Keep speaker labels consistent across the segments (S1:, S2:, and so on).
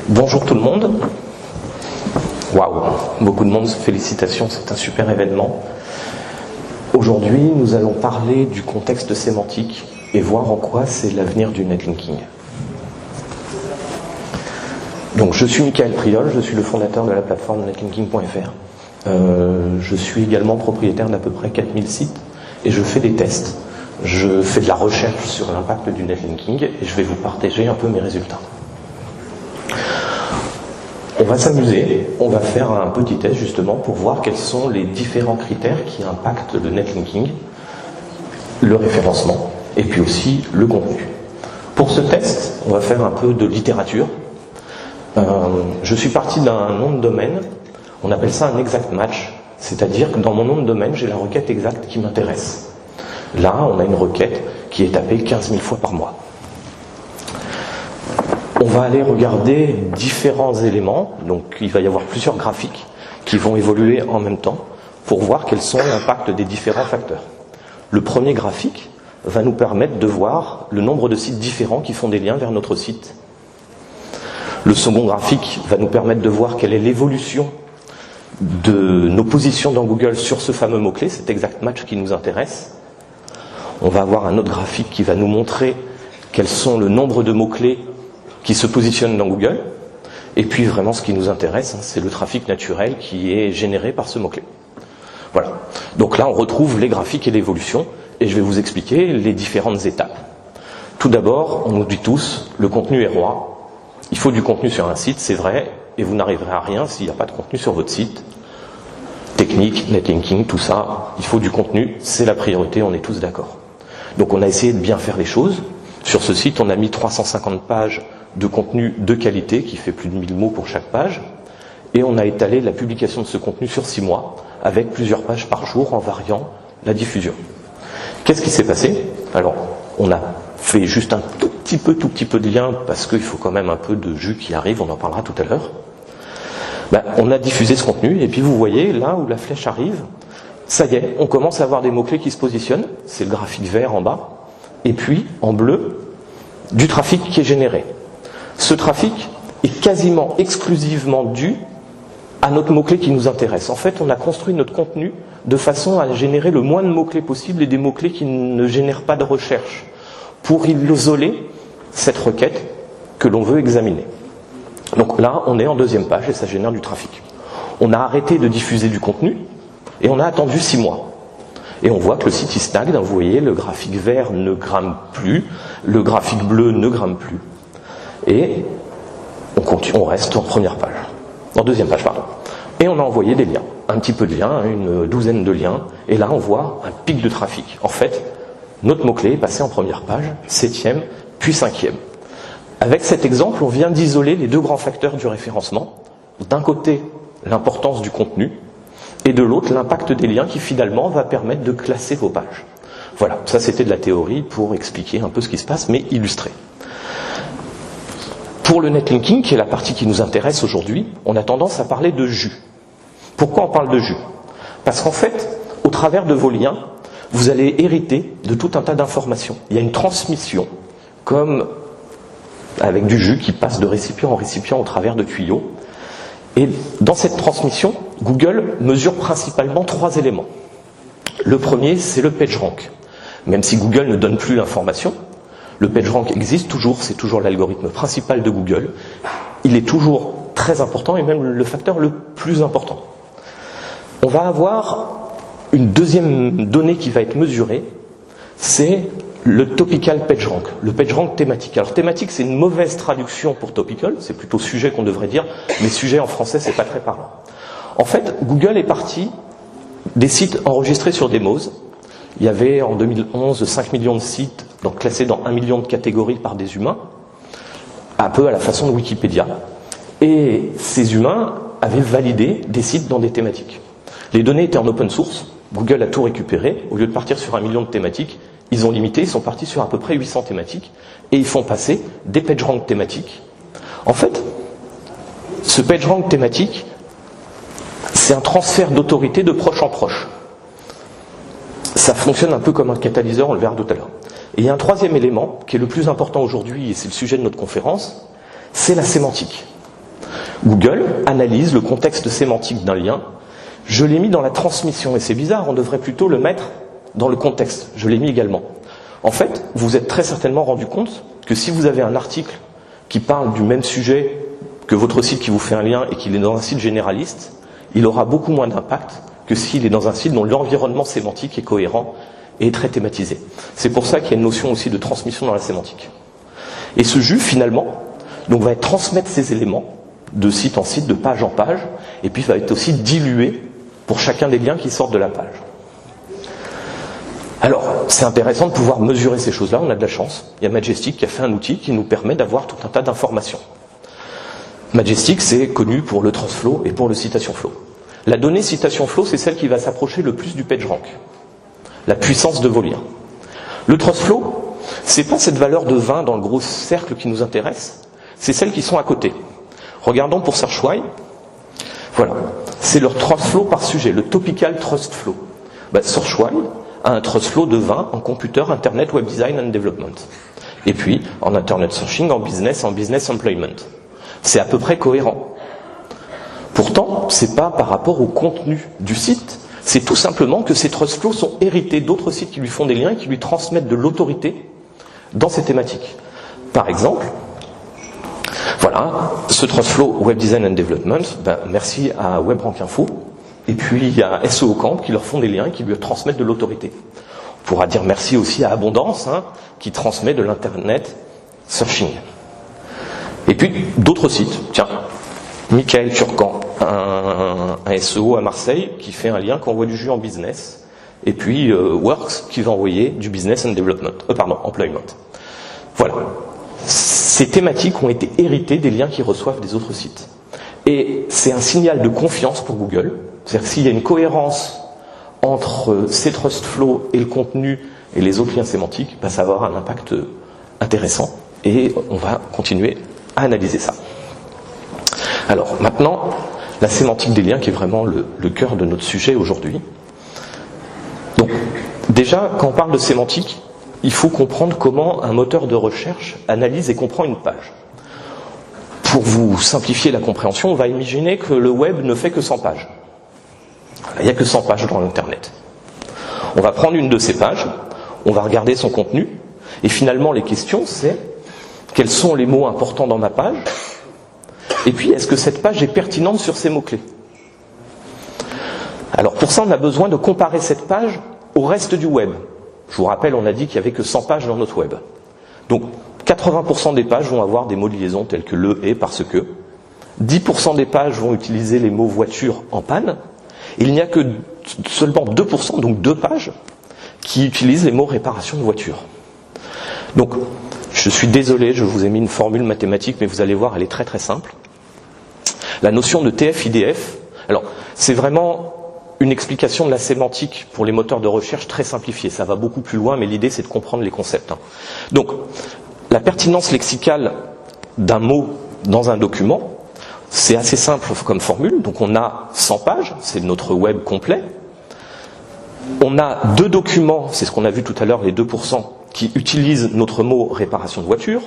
S1: Bonjour tout le monde. Waouh, beaucoup de monde, félicitations, c'est un super événement. Aujourd'hui, nous allons parler du contexte sémantique et voir en quoi c'est l'avenir du netlinking. Donc, je suis Michael Priol, je suis le fondateur de la plateforme netlinking.fr. Je suis également propriétaire d'à peu près 4000 sites et je fais des tests. Je fais de la recherche sur l'impact du netlinking et je vais vous partager un peu mes résultats. On va s'amuser, on va faire un petit test justement pour voir quels sont les différents critères qui impactent le netlinking, le référencement et puis aussi le contenu. Pour ce test, on va faire un peu de littérature. Je suis parti d'un nom de domaine, on appelle ça un exact match, c'est-à-dire que dans mon nom de domaine, j'ai la requête exacte qui m'intéresse. Là, on a une requête qui est tapée 15 000 fois par mois. On va aller regarder différents éléments, donc il va y avoir plusieurs graphiques qui vont évoluer en même temps pour voir quels sont l'impact des différents facteurs. Le premier graphique va nous permettre de voir le nombre de sites différents qui font des liens vers notre site. Le second graphique va nous permettre de voir quelle est l'évolution de nos positions dans Google sur ce fameux mot-clé, cet exact match qui nous intéresse. On va avoir un autre graphique qui va nous montrer quels sont le nombre de mots-clés qui se positionnent dans Google. Et puis vraiment ce qui nous intéresse, c'est le trafic naturel qui est généré par ce mot-clé. Voilà. Donc là, on retrouve les graphiques et l'évolution, et je vais vous expliquer les différentes étapes. Tout d'abord, on nous dit tous, le contenu est roi. Il faut du contenu sur un site, c'est vrai, et vous n'arriverez à rien s'il n'y a pas de contenu sur votre site. Technique, netlinking, tout ça, il faut du contenu, c'est la priorité, on est tous d'accord. Donc on a essayé de bien faire les choses. Sur ce site, on a mis 350 pages de contenu de qualité qui fait plus de 1000 mots pour chaque page, et on a étalé la publication de ce contenu sur 6 mois avec plusieurs pages par jour en variant la diffusion. Qu'est-ce qui s'est passé? Alors, on a fait juste un tout petit peu de liens parce qu'il faut quand même un peu de jus qui arrive, on en parlera tout à l'heure. On a diffusé ce contenu et puis vous voyez là où la flèche arrive, ça y est, on commence à avoir des mots-clés qui se positionnent, c'est le graphique vert en bas, et puis en bleu, du trafic qui est généré. Ce trafic est quasiment exclusivement dû à notre mot-clé qui nous intéresse. En fait, on a construit notre contenu de façon à générer le moins de mots-clés possible et des mots-clés qui ne génèrent pas de recherche pour isoler cette requête que l'on veut examiner. Donc là, on est en deuxième page et ça génère du trafic. On a arrêté de diffuser du contenu et on a attendu 6 mois. Et on voit que le site il stagne, vous voyez, le graphique vert ne grimpe plus, le graphique bleu ne grimpe plus. Et on reste en première page, en deuxième page, pardon. Et on a envoyé des liens, un petit peu de liens, une douzaine de liens, et là on voit un pic de trafic. En fait, notre mot-clé est passé en première page, 7e, puis 5e. Avec cet exemple, on vient d'isoler les deux grands facteurs du référencement. D'un côté, l'importance du contenu, et de l'autre, l'impact des liens qui finalement va permettre de classer vos pages. Voilà, ça c'était de la théorie pour expliquer un peu ce qui se passe, mais illustré. Pour le netlinking, qui est la partie qui nous intéresse aujourd'hui, on a tendance à parler de jus. Pourquoi on parle de jus? Parce qu'en fait, au travers de vos liens, vous allez hériter de tout un tas d'informations. Il y a une transmission, comme avec du jus qui passe de récipient en récipient au travers de tuyaux. Et dans cette transmission, Google mesure principalement 3 éléments. Le premier, c'est le PageRank. Même si Google ne donne plus l'information, le PageRank existe toujours, c'est toujours l'algorithme principal de Google. Il est toujours très important et même le facteur le plus important. On va avoir une deuxième donnée qui va être mesurée, c'est le topical PageRank, le PageRank thématique. Alors thématique, c'est une mauvaise traduction pour topical, c'est plutôt sujet qu'on devrait dire, mais sujet en français, c'est pas très parlant. En fait, Google est parti des sites enregistrés sur des mots. Il y avait en 2011 5 millions de sites donc classés dans 1 million de catégories par des humains, un peu à la façon de Wikipédia. Et ces humains avaient validé des sites dans des thématiques. Les données étaient en open source, Google a tout récupéré, au lieu de partir sur 1 million de thématiques, ils ont limité, ils sont partis sur à peu près 800 thématiques, et ils font passer des PageRank thématiques. En fait, ce PageRank thématique, c'est un transfert d'autorité de proche en proche. Ça fonctionne un peu comme un catalyseur, on le verra tout à l'heure. Et il y a un troisième élément, qui est le plus important aujourd'hui, et c'est le sujet de notre conférence, c'est la sémantique. Google analyse le contexte sémantique d'un lien. Je l'ai mis dans la transmission, et c'est bizarre, on devrait plutôt le mettre dans le contexte. Je l'ai mis également. En fait, vous vous êtes très certainement rendu compte que si vous avez un article qui parle du même sujet que votre site qui vous fait un lien et qu'il est dans un site généraliste, il aura beaucoup moins d'impact que s'il est dans un site dont l'environnement sémantique est cohérent et très thématisé. C'est pour ça qu'il y a une notion aussi de transmission dans la sémantique. Et ce jus, finalement, donc, va transmettre ces éléments de site en site, de page en page, et puis va être aussi dilué pour chacun des liens qui sortent de la page. Alors, c'est intéressant de pouvoir mesurer ces choses-là, on a de la chance. Il y a Majestic qui a fait un outil qui nous permet d'avoir tout un tas d'informations. Majestic, c'est connu pour le transflow et pour le citation flow. La donnée citation flow, c'est celle qui va s'approcher le plus du PageRank, la puissance de vos liens. Le transflow, c'est pas cette valeur de 20 dans le gros cercle qui nous intéresse, c'est celles qui sont à côté. Regardons pour SearchWhy. Voilà, c'est leur trust flow par sujet, le topical trust flow. SearchWhy a un trust flow de 20 en computer, internet, web design and development. Et puis en internet searching, en business employment. C'est à peu près cohérent. Pourtant, c'est pas par rapport au contenu du site, c'est tout simplement que ces trust flows sont hérités d'autres sites qui lui font des liens et qui lui transmettent de l'autorité dans ces thématiques. Par exemple, voilà, ce trust flow Web Design and Development, merci à WebRank Info, et puis il y a SEO Camp qui leur font des liens et qui lui transmettent de l'autorité. On pourra dire merci aussi à Abondance, qui transmet de l'internet searching. Et puis d'autres sites, tiens, Michael Turcan, un SEO à Marseille, qui fait un lien qui envoie du jus en business, et puis Works qui va envoyer du business and development, employment. Voilà. Ces thématiques ont été héritées des liens qu'ils reçoivent des autres sites. Et c'est un signal de confiance pour Google. C'est-à-dire que s'il y a une cohérence entre ces trust flows et le contenu et les autres liens sémantiques, ça va avoir un impact intéressant. Et on va continuer à analyser ça. Alors maintenant, la sémantique des liens qui est vraiment le cœur de notre sujet aujourd'hui. Donc déjà, quand on parle de sémantique, il faut comprendre comment un moteur de recherche analyse et comprend une page. Pour vous simplifier la compréhension, on va imaginer que le web ne fait que 100 pages. Il n'y a que 100 pages dans l'Internet. On va prendre une de ces pages, on va regarder son contenu, et finalement les questions c'est quels sont les mots importants dans ma page, et puis est-ce que cette page est pertinente sur ces mots-clés. Alors pour ça on a besoin de comparer cette page au reste du web. Je vous rappelle, on a dit qu'il n'y avait que 100 pages dans notre web. Donc 80% des pages vont avoir des mots de liaison tels que le, et, parce que. 10% des pages vont utiliser les mots voiture en panne. Il n'y a que seulement 2%, donc 2 pages, qui utilisent les mots réparation de voiture. Donc, je suis désolé, je vous ai mis une formule mathématique, mais vous allez voir, elle est très très simple. La notion de TF-IDF, alors c'est vraiment une explication de la sémantique pour les moteurs de recherche très simplifiée. Ça va beaucoup plus loin, mais l'idée c'est de comprendre les concepts. Donc, la pertinence lexicale d'un mot dans un document, c'est assez simple comme formule. Donc on a 100 pages, c'est notre web complet. On a 2 documents, c'est ce qu'on a vu tout à l'heure, les 2%, qui utilisent notre mot réparation de voiture.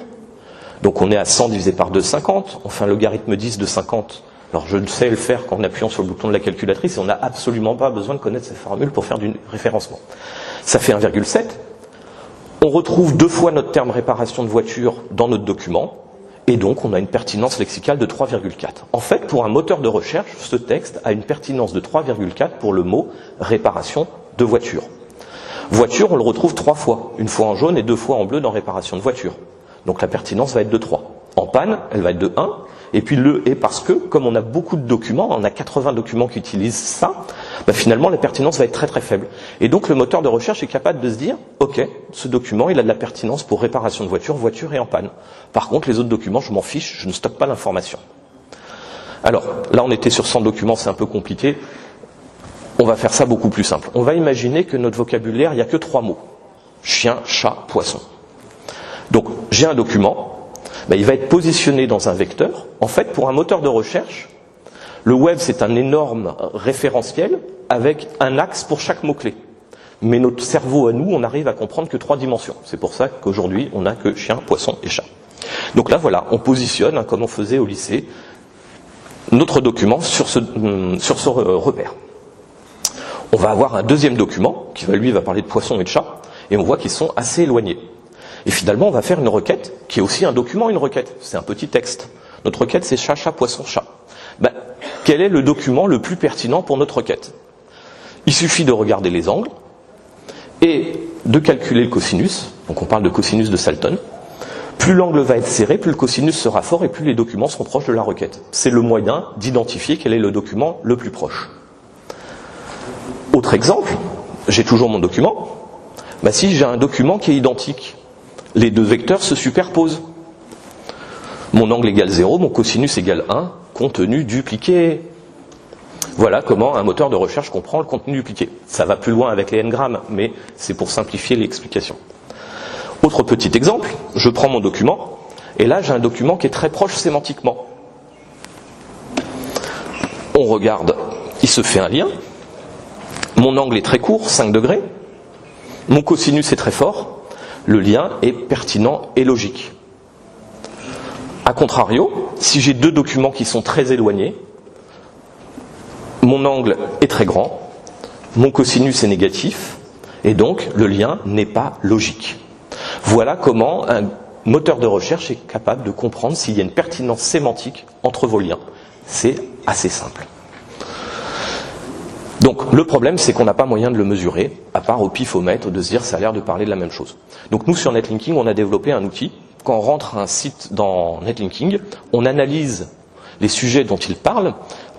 S1: Donc on est à 100 divisé par 2, 50. On fait un logarithme 10 de 50. Alors je sais le faire qu'en appuyant sur le bouton de la calculatrice, et on n'a absolument pas besoin de connaître ces formules pour faire du référencement. Ça fait 1,7. On retrouve 2 fois notre terme réparation de voiture dans notre document, et donc on a une pertinence lexicale de 3,4. En fait, pour un moteur de recherche, ce texte a une pertinence de 3,4 pour le mot réparation de voiture. Voiture, on le retrouve 3 fois, une fois en jaune et 2 fois en bleu dans réparation de voiture. Donc la pertinence va être de 3. En panne, elle va être de 1. Et puis le et parce que, comme on a beaucoup de documents, on a 80 documents qui utilisent ça, finalement la pertinence va être très très faible. Et donc le moteur de recherche est capable de se dire, ok, ce document il a de la pertinence pour réparation de voiture, voiture et en panne. Par contre les autres documents, je m'en fiche, je ne stocke pas l'information. Alors là on était sur 100 documents, c'est un peu compliqué. On va faire ça beaucoup plus simple. On va imaginer que notre vocabulaire, il n'y a que 3 mots. Chien, chat, poisson. Donc j'ai un document, il va être positionné dans un vecteur. En fait, pour un moteur de recherche, le web c'est un énorme référentiel avec un axe pour chaque mot-clé. Mais notre cerveau à nous, on arrive à comprendre que 3 dimensions. C'est pour ça qu'aujourd'hui, on n'a que chien, poisson et chat. Donc là, voilà, on positionne, comme on faisait au lycée, notre document sur ce repère. On va avoir un deuxième document qui va parler de poissons et de chats, et on voit qu'ils sont assez éloignés. Et finalement, on va faire une requête qui est aussi un document, une requête. C'est un petit texte. Notre requête, c'est chat, chat, poisson, chat. Quel est le document le plus pertinent pour notre requête? Il suffit de regarder les angles et de calculer le cosinus. Donc on parle de cosinus de Salton. Plus l'angle va être serré, plus le cosinus sera fort et plus les documents seront proches de la requête. C'est le moyen d'identifier quel est le document le plus proche. Autre exemple, j'ai toujours mon document. Si j'ai un document qui est identique, les deux vecteurs se superposent. Mon angle égale 0, mon cosinus égale 1, contenu dupliqué. Voilà comment un moteur de recherche comprend le contenu dupliqué. Ça va plus loin avec les n-grammes, mais c'est pour simplifier l'explication. Autre petit exemple, je prends mon document, et là j'ai un document qui est très proche sémantiquement. On regarde, il se fait un lien. Mon angle est très court, 5 degrés. Mon cosinus est très fort. Le lien est pertinent et logique. A contrario, si j'ai deux documents qui sont très éloignés, mon angle est très grand, mon cosinus est négatif, et donc le lien n'est pas logique. Voilà comment un moteur de recherche est capable de comprendre s'il y a une pertinence sémantique entre vos liens. C'est assez simple. Donc le problème, c'est qu'on n'a pas moyen de le mesurer, à part au pifomètre, de se dire ça a l'air de parler de la même chose. Donc nous, sur Netlinking, on a développé un outil. Quand on rentre un site dans Netlinking, on analyse les sujets dont il parle,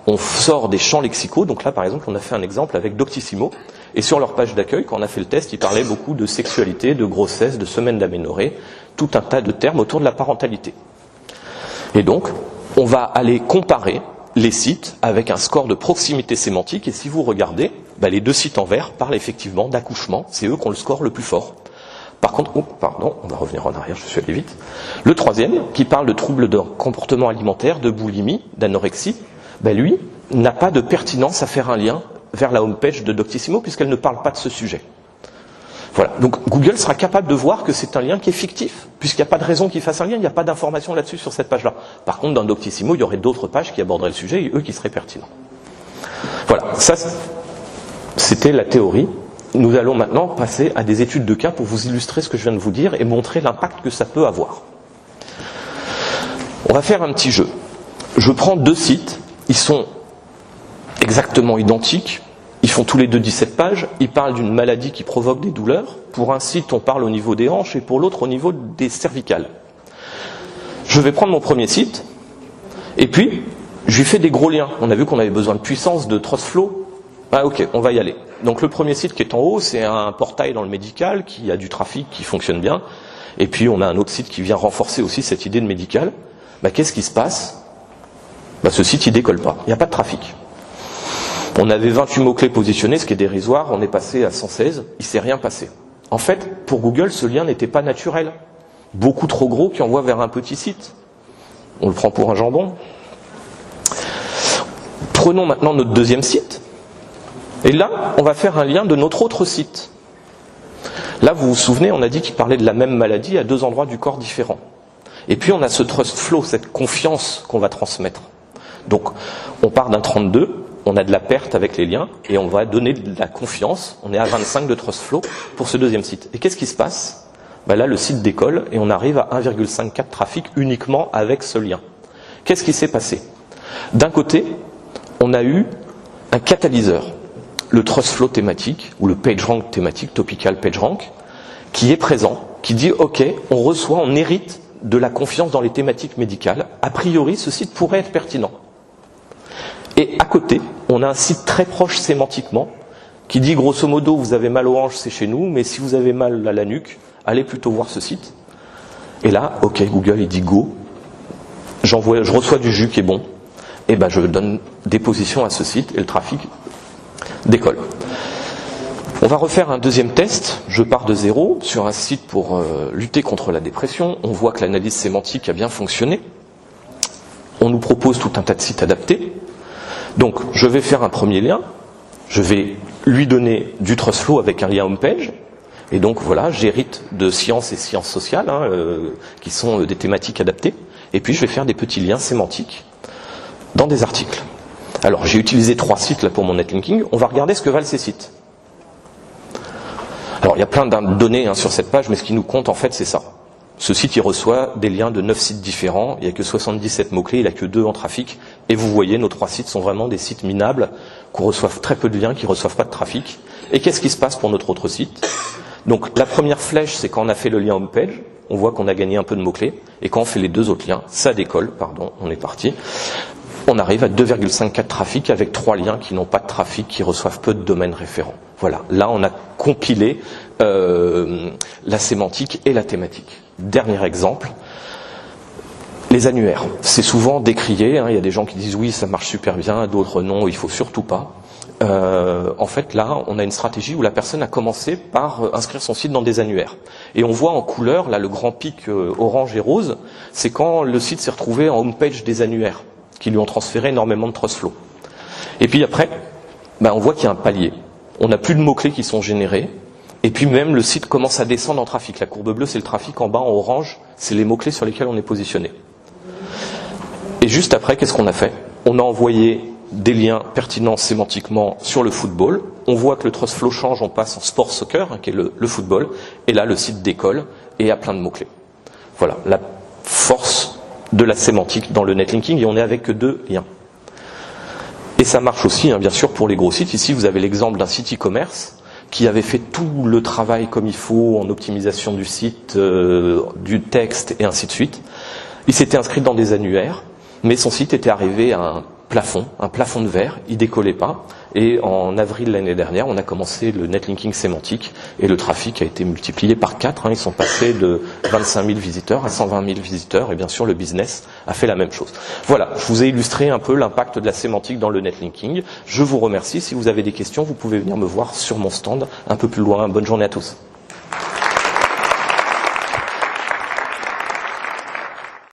S1: on sort des champs lexicaux. Donc là, par exemple, on a fait un exemple avec Doctissimo. Et sur leur page d'accueil, quand on a fait le test, ils parlaient beaucoup de sexualité, de grossesse, de semaine d'aménorrhée, tout un tas de termes autour de la parentalité. Et donc, on va aller comparer les sites avec un score de proximité sémantique. Et si vous regardez, les deux sites en vert parlent effectivement d'accouchement. C'est eux qui ont le score le plus fort. Par contre, on va revenir en arrière, je suis allé vite. Le troisième, qui parle de troubles de comportement alimentaire, de boulimie, d'anorexie, lui, n'a pas de pertinence à faire un lien vers la homepage de Doctissimo, puisqu'elle ne parle pas de ce sujet. Voilà. Donc Google sera capable de voir que c'est un lien qui est fictif, puisqu'il n'y a pas de raison qu'il fasse un lien, il n'y a pas d'information là-dessus sur cette page-là. Par contre, dans Doctissimo, il y aurait d'autres pages qui aborderaient le sujet, et eux qui seraient pertinents. Voilà, ça c'était la théorie. Nous allons maintenant passer à des études de cas pour vous illustrer ce que je viens de vous dire et montrer l'impact que ça peut avoir. On va faire un petit jeu. Je prends deux sites, ils sont exactement identiques, ils font tous les deux 17 pages, ils parlent d'une maladie qui provoque des douleurs. Pour un site, on parle au niveau des hanches et pour l'autre au niveau des cervicales. Je vais prendre mon premier site, et puis je lui fais des gros liens. On a vu qu'on avait besoin de puissance, de TrustFlow. Ok, on va y aller. Donc le premier site qui est en haut, c'est un portail dans le médical qui a du trafic, qui fonctionne bien. Et puis on a un autre site qui vient renforcer aussi cette idée de médical. Qu'est-ce qui se passe ? Ce site il décolle pas, il n'y a pas de trafic. On avait 28 mots-clés positionnés, ce qui est dérisoire, on est passé à 116, il ne s'est rien passé. En fait, pour Google, ce lien n'était pas naturel. Beaucoup trop gros qui envoie vers un petit site. On le prend pour un jambon. Prenons maintenant notre deuxième site. Et là, on va faire un lien de notre autre site. Là, vous vous souvenez, on a dit qu'il parlait de la même maladie à deux endroits du corps différents. Et puis, on a ce trust flow, cette confiance qu'on va transmettre. Donc, on part d'un 32, on a de la perte avec les liens, et on va donner de la confiance. On est à 25 de trust flow pour ce deuxième site. Et qu'est-ce qui se passe ? Là, le site décolle, et on arrive à 1,54 trafic uniquement avec ce lien. Qu'est-ce qui s'est passé ? D'un côté, on a eu un catalyseur. Le TrustFlow thématique, ou le PageRank thématique, Topical PageRank, qui est présent, qui dit, ok, on hérite de la confiance dans les thématiques médicales. A priori, ce site pourrait être pertinent. Et à côté, on a un site très proche sémantiquement, qui dit, grosso modo, vous avez mal aux hanches, c'est chez nous, mais si vous avez mal à la nuque, allez plutôt voir ce site. Et là, ok, Google, il dit go, je reçois du jus qui est bon, et je donne des positions à ce site, et le trafic décolle. On va refaire un deuxième test. Je pars de zéro sur un site pour lutter contre la dépression. On voit que l'analyse sémantique a bien fonctionné. On nous propose tout un tas de sites adaptés. Donc, je vais faire un premier lien. Je vais lui donner du TrustFlow avec un lien homepage. Et donc, voilà, j'hérite de sciences et sciences sociales, qui sont des thématiques adaptées. Et puis, je vais faire des petits liens sémantiques dans des articles. Alors, j'ai utilisé 3 sites là pour mon netlinking. On va regarder ce que valent ces sites. Alors, il y a plein de données sur cette page, mais ce qui nous compte, en fait, c'est ça. Ce site, il reçoit des liens de 9 sites différents. Il n'y a que 77 mots-clés, il n'a que 2 en trafic. Et vous voyez, nos 3 sites sont vraiment des sites minables, qu'on reçoive très peu de liens, qui ne reçoivent pas de trafic. Et qu'est-ce qui se passe pour notre autre site? Donc, la première flèche, c'est quand on a fait le lien homepage. On voit qu'on a gagné un peu de mots-clés. Et quand on fait les 2 autres liens, ça décolle, pardon, on est parti. On arrive à 2,54 trafic avec 3 liens qui n'ont pas de trafic, qui reçoivent peu de domaines référents. Voilà, là on a compilé la sémantique et la thématique. Dernier exemple, les annuaires. C'est souvent décrié, il y a des gens qui disent oui ça marche super bien, d'autres non, il faut surtout pas. En fait là on a une stratégie où la personne a commencé par inscrire son site dans des annuaires. Et on voit en couleur, là le grand pic orange et rose, c'est quand le site s'est retrouvé en homepage des annuaires, qui lui ont transféré énormément de Trustflow. Et puis après, on voit qu'il y a un palier. On n'a plus de mots-clés qui sont générés, et puis même le site commence à descendre en trafic. La courbe bleue, c'est le trafic, en bas, en orange, c'est les mots-clés sur lesquels on est positionné. Et juste après, qu'est-ce qu'on a fait? On a envoyé des liens pertinents sémantiquement sur le football. On voit que le Trustflow change, on passe en sport soccer, qui est le football, et là, le site décolle, et a plein de mots-clés. Voilà, la force de la sémantique dans le netlinking, et on est avec que 2 liens. Et ça marche aussi, bien sûr, pour les gros sites. Ici, vous avez l'exemple d'un site e-commerce qui avait fait tout le travail comme il faut en optimisation du site, du texte et ainsi de suite. Il s'était inscrit dans des annuaires, mais son site était arrivé à un plafond de verre, il décollait pas. Et en avril l'année dernière, on a commencé le netlinking sémantique et le trafic a été multiplié par 4. Ils sont passés de 25 000 visiteurs à 120 000 visiteurs et bien sûr le business a fait la même chose. Voilà, je vous ai illustré un peu l'impact de la sémantique dans le netlinking. Je vous remercie. Si vous avez des questions, vous pouvez venir me voir sur mon stand un peu plus loin. Bonne journée à tous.